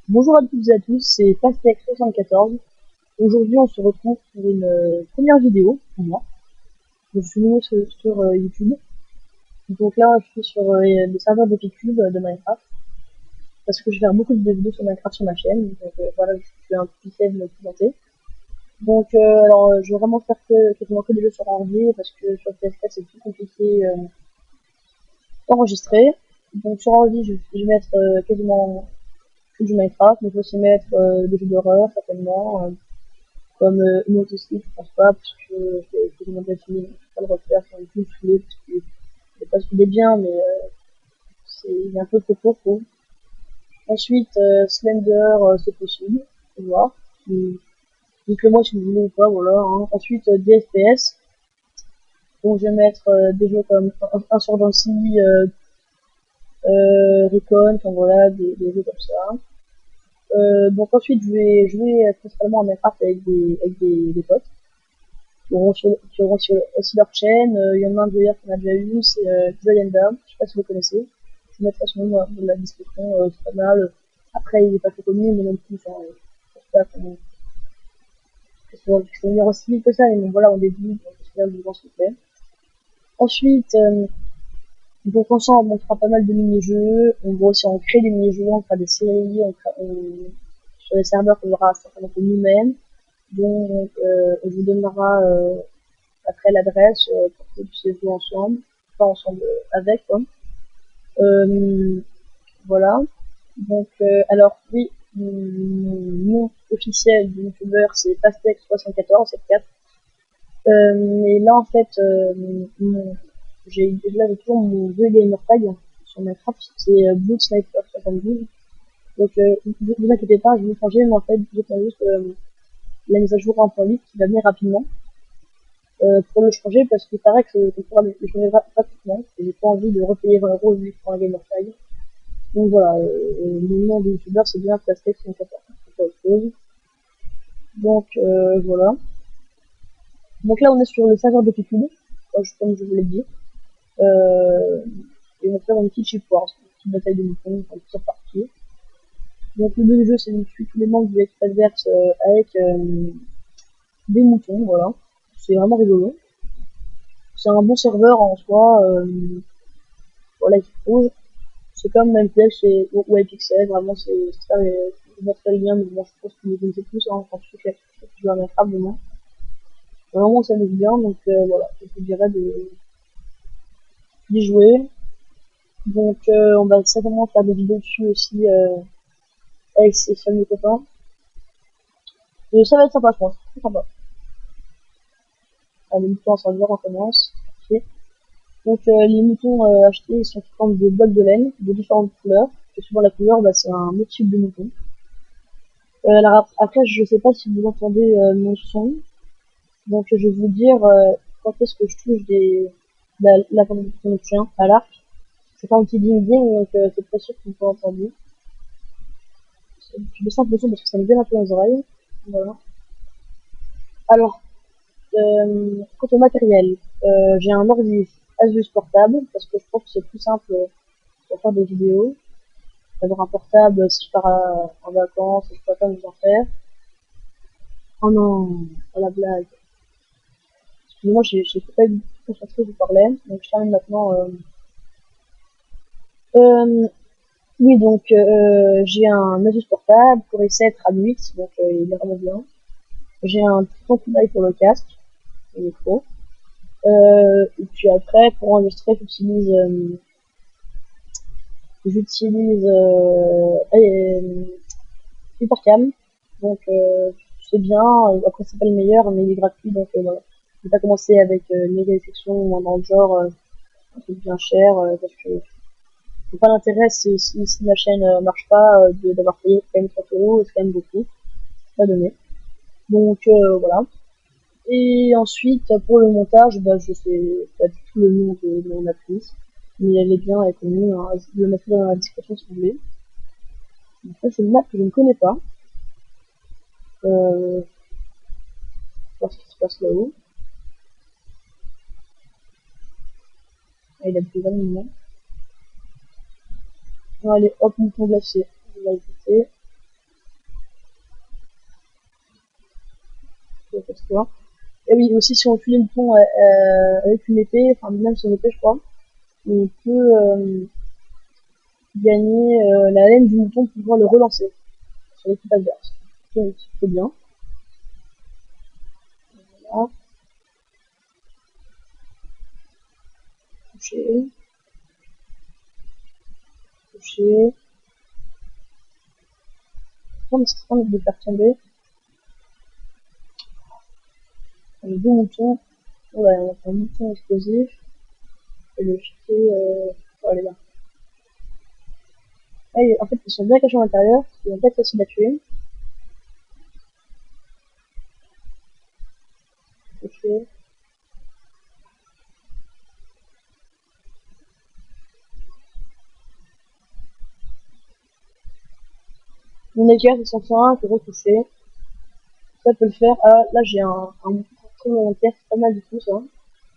Bonjour à toutes et à tous, c'est Pastèque74. Aujourd'hui, on se retrouve pour une première vidéo pour moi. Je suis nouveau sur YouTube. Donc là, je suis sur le serveur d'Epicube de Minecraft. Parce que je vais faire beaucoup de vidéos sur Minecraft sur ma chaîne. Donc voilà, je suis un petit peu me présenter. Donc je vais vraiment faire quasiment que des jeux sur ordi parce que sur PS4 c'est plus compliqué d'enregistrer. Donc sur ordi, je vais mettre quasiment que du Minecraft, mais je vais aussi mettre des jeux d'horreur certainement. Comme une autre aussi, je pense pas, parce que je vais demander à finir, je vais pas le refaire, c'est un peu saoulé, parce que c'est pas qu'il est bien, mais il est un peu trop profond. Ensuite, Slender, c'est possible, faut voir. Dites-le moi si vous voulez ou pas, voilà. Hein. Ensuite, des FPS, donc je vais mettre des jeux comme Insurgency, Recon, enfin voilà, des jeux comme ça. Donc ensuite, je vais jouer principalement à Minecraft avec des potes. Qui auront aussi leur chaîne. Il y en a un d'ailleurs qu'on a déjà eu, c'est Zayenda. Je sais pas si vous le connaissez. Je vous mettrai son nom dans la description, c'est pas mal. Après, il est pas très connu, mais non plus, enfin, je sais pas comment, que c'est aussi vite que ça, mais bon, voilà, on débute, donc c'est bien de voir ce qu'on fait. Ensuite, donc ensemble, on fera pas mal de mini-jeux. On va aussi en créer des mini-jeux, on fera des séries, sur les serveurs qu'on aura certainement fait nous-mêmes. Donc, on vous donnera après l'adresse pour que vous puissiez jouer ensemble, pas ensemble avec quoi. Euh, voilà. Donc alors oui, mon nom officiel de youtubeur c'est Pastèque74, c'est 4. Mais là en fait, j'ai toujours mon vieux gamer tag sur Minecraft, c'est Blood Sniper 72. Donc vous inquiétez pas, je vais vous changer, mais en fait j'attends juste la mise à jour 1.8 qui va venir rapidement. Pour le changer parce qu'il paraît qu'on pourra le changer gratuitement et j'ai pas envie de repayer 20 € juste pour un gamer tag. Donc voilà, mon nom de youtubeur c'est bien Pastèque 114, c'est pas autre chose. Donc voilà. Donc là on est sur le serveur de Picube, comme je vous l'ai dit. Euh, et on va faire une petite chip wars, une petite bataille de moutons en plusieurs parties. Donc le but du jeu c'est de tuer tous les membres du équipe adverse avec des moutons, voilà. C'est vraiment rigolo. C'est un bon serveur en soi, voilà, qui rouge. C'est comme MPX ou iPixel, vraiment c'est très bien, mais bon, je pense que vous connaissez plus hein, quand tu joues à Minecraft, de moi. Vraiment, ça m'aime bien, donc voilà, je vous dirais d'y jouer. Donc, on va certainement faire des vidéos dessus aussi avec ses fameux copains. Et ça va être sympa, je pense, très sympa. Allez, moutons incendiaires, on commence. Okay. Donc, les moutons achetés ils sont sous forme de blocs de laine de différentes couleurs. Et suivant la couleur, bah, c'est un autre type de mouton. Alors après, je sais pas si vous entendez mon son. Donc je vais vous dire quand est-ce que je touche la forme de mon chien à l'arc. C'est pas un petit ding ding, donc c'est pas sûr que vous pouvez entendre. Je baisse un peu le son parce que ça me vient un peu dans les oreilles. Voilà. Alors, quant au matériel, j'ai un ordi Asus portable parce que je trouve que c'est plus simple pour faire des vidéos. D'avoir un portable si je pars en vacances, je peux pas vous en faire. Oh non, pas la blague. Excusez-moi, j'ai pas eu concentré, je vous parlais. Donc je termine maintenant. Euh, oui, donc j'ai un Asus portable Core i7 Ram 8, donc il est vraiment bien. J'ai un Triton Kunai pour le casque, le micro. Et puis après, pour enregistrer, j'utilise Hypercam. Donc c'est bien. Après c'est pas le meilleur, mais il est gratuit, donc voilà. Je vais pas commencer avec une méga exception ou un dans le genre un truc bien cher parce que c'est pas l'intérêt si la chaîne marche pas d'avoir payé quand même 30 €, c'est quand même beaucoup. Pas donné. Donc voilà. Et ensuite pour le montage, bah, je sais pas du tout le nom de mon actrice, mais elle est bien, elle est connue. Hein. Je le mettrai dans la description si vous voulez. Donc, ça c'est une map que je ne connais pas. Voir ce qui se passe là-haut. Ah, il a plus 20 minutes. Bon, allez, hop, mouton glacé. On va éviter. cette fois. Et oui, aussi si on tue les moutons avec une épée, enfin même sans épée je crois, on peut gagner la laine du mouton pour pouvoir le relancer sur l'équipe adverse. Donc c'est plutôt bien. Voilà. Toucher. Toucher. Non, mais c'est très de les faire tomber. Les deux moutons. Ouais, on a un mouton explosif. Et le chiquet, oh, elle est là. Ah, en fait, ils sont bien cachés à l'intérieur. Ils vont pas être faciles à tuer. Toucher. Mon équerre, ils sont fins, je peux retoucher. Ça peut le faire. Ah, là, j'ai un mouton très volontaire, c'est pas mal du tout, ça.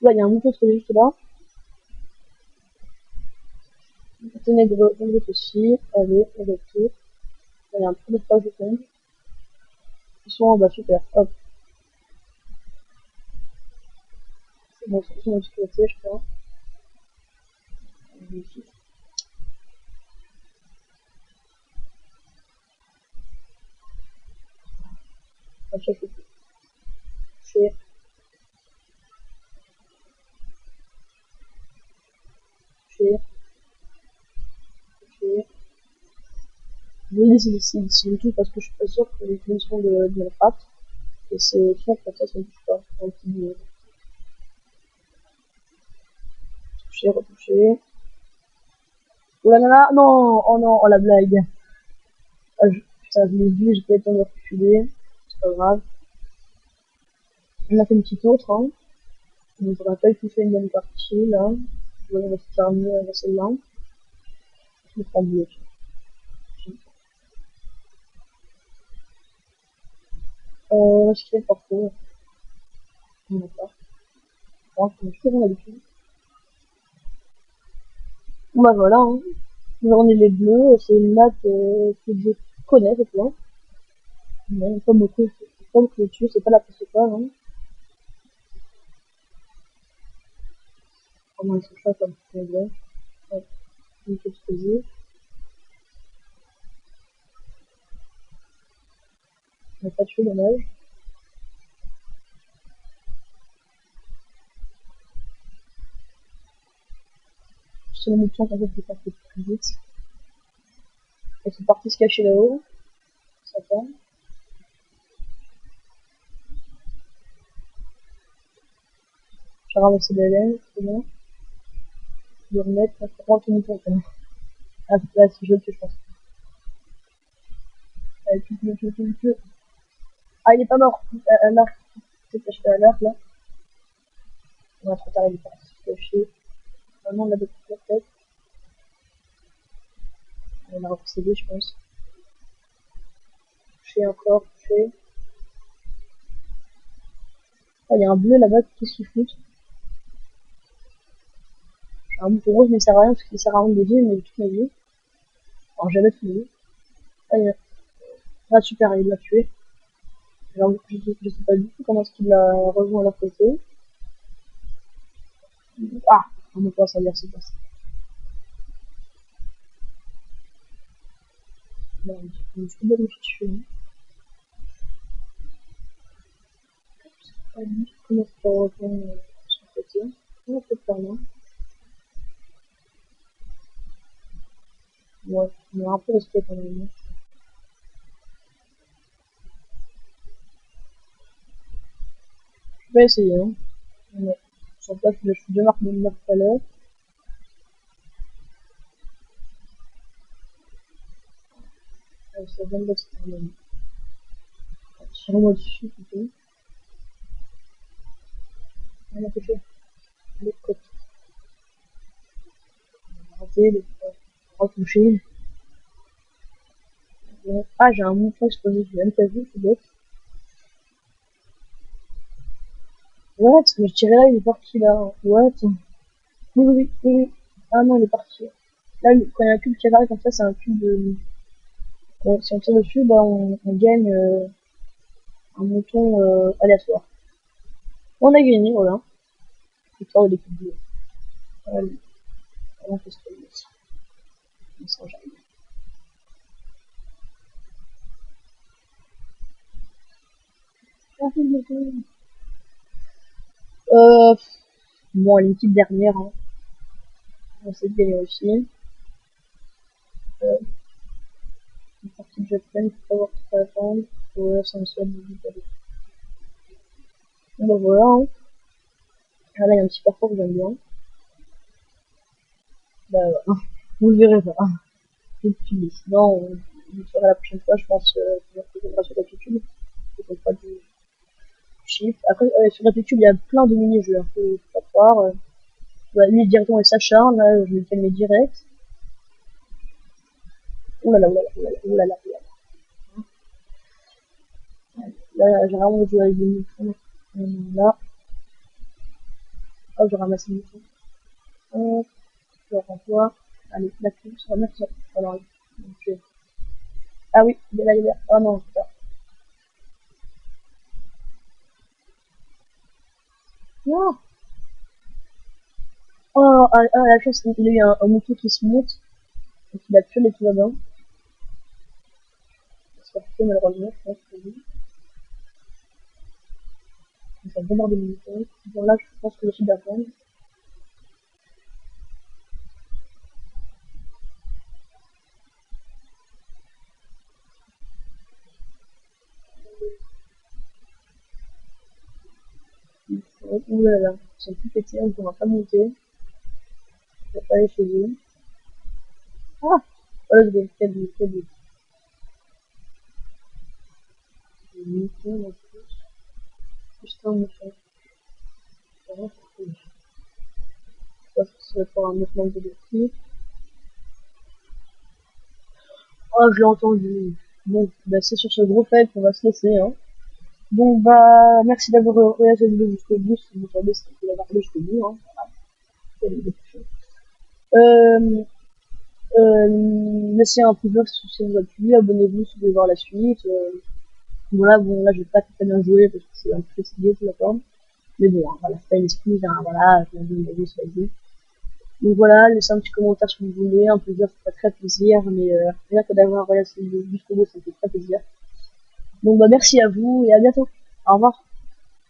Là, il y a un mouton qui est juste là. Ténébreux, on vote aussi. Allez, on vote tout. Il y a un peu de page de tombe. Ils sont en bas, super. Hop. C'est bon, ils sont en sécurité, je crois. Magnifique. Ah, ça, c'est tout. Toucher. Toucher. Toucher. Je vais laisser ici tout parce que je suis pas sûr que les conditions de la frappe. Et c'est sûr que ça ne touche pas. Un petit peu. Toucher, retoucher. Oh là là, non, oh non, oh la blague. Ah, putain, je l'ai vu, j'ai pas eu le temps de reculer. C'est pas grave. On a fait une petite autre, hein. Donc, on n'a pas tout fait une bonne partie, là. Je vais rester faire mieux avec celle-là. Je me prends bleu. Est-ce qu'il est partout? On n'a pas. Bon, c'est toujours bon d'habitude. Bon, bah voilà, hein. J'en ai les bleus, c'est une map que je connais, cette fois. Mais pas beaucoup, comme que tu c'est pas la principale, hein. Comment ils sont chats comme c'est vrai. Hop, une petite explosive. On n'a pas tué, dommage. C'est le mouton qu'en fait, je vais faire plus vite. Elles sont parties se cacher là-haut. Ça tombe. J'ai ramassé de la laine, c'est bien. Je vais remettre, ça prend tout le mouton quand même. Ah, là, c'est joli, je pense. Allez, tue. Ah, il est pas mort. L'arc, c'est caché à l'arc, là. On va trop tard, il est parti se cacher. Vraiment, on l'a depuis la tête. On va recéder, je pense. Toucher encore, toucher. Oh, il y a un bleu là-bas, qu'est-ce qu'il fout? Un mouton rose, mais il sert à rien, parce qu'il sert à rien de vie, mais toute ma vie. Alors, jamais toute ma vie. Ah, il y a... Ah, super, il l'a tué. Alors, je sais pas du tout comment est-ce qu'il l'a rejoint à leur côté. Ah, on ne peut pas s'en dire, c'est pas ça. Non, je suis pas me tuer. Ah, lui, comment est-ce qu'il rejoint son côté? On peut faire là. Ouais, on a un peu respect quand même. Je vais essayer, hein. Ouais. Sur place, je suis bien marqué de tout à l'heure. Ça vient de l'autre quand même. Tirons-moi dessus plutôt. On a touché les côtes. On a raté, les retouché. Ah, j'ai un mouton explosif, j'ai même pas vu, c'est bête. What? Mais je tirais là, il est parti là. What? Oui. Ah non, il est parti. Là, quand il y a un cube qui apparaît comme ça, c'est un cube de. Bon, si on tire dessus, bah on gagne. un mouton aléatoire. On a gagné, voilà. Victoire de l'équipe bleue. Voilà, on fait ce qu'on veut. On s'en jamais. Euh, bon, l'équipe dernière, hein. On sait gagner aussi. Une partie de Japan, faut pas avoir trop à attendre. Ouais, ça me souhaite de bon, bah voilà, hein. Ah, là, il y a un petit parcours que j'aime bien. Bah, voilà. Vous le verrez pas. Et puis, sinon, on le fera la prochaine fois, je pense, que je vais sur YouTube. Je pas du chiffre. Après, sur YouTube, il y a plein de mini-jeux, hein. Faut pas croire. Bah, lui, directement, il s'acharne. Là, je vais faire mes directs. Oulala, oulala, oulala, oulala, oulala. Là, j'ai vraiment joué avec des moutons. Là, hop, je ramasse les moutons. Hop, je renvoie. Allez, la clé, je remercie. Alors, donc, ah oui, il est là, il est là. Oh non, putain. Non. Oh, la chance, il a eu un mouton qui se monte. Donc il a tué les tout là-bas. Il s'est fait malheureusement, je pense que oui. Il s'est bombardé les moutons. Bon, là, je pense que je suis d'accord. Ouh là là, ils sont tout pétés, on ne pourra pas monter. On ne va pas aller chez eux. Ah! Oh là, je vais faire du mouton en plus. Juste un mouton. Vraiment, c'est cool. Je pense que ça va faire un autre manque de défi. Oh, je l'ai entendu. Bon, bah, c'est sur ce gros fait qu'on va se laisser, hein. Bon, bah, merci d'avoir regardé cette vidéo jusqu'au bout. Si vous savez ce qu'il faut l'avoir regardé jusqu'au bout, hein. Euh, laissez un pouce bleu si ça vous a plu, abonnez-vous si vous voulez voir la suite. Voilà, bon, là, je vais pas très bien jouer parce que je suis un peu fatigué sur la forme. Mais bon, hein, voilà, c'est pas une excuse, hein, voilà, je viens de me c'est pas dit. Donc voilà, laissez un petit commentaire si vous voulez, un plaisir, ça fait très plaisir, mais rien que d'avoir regardé cette vidéo jusqu'au bout, ça me fait très plaisir. Donc bah merci à vous et à bientôt. Au revoir.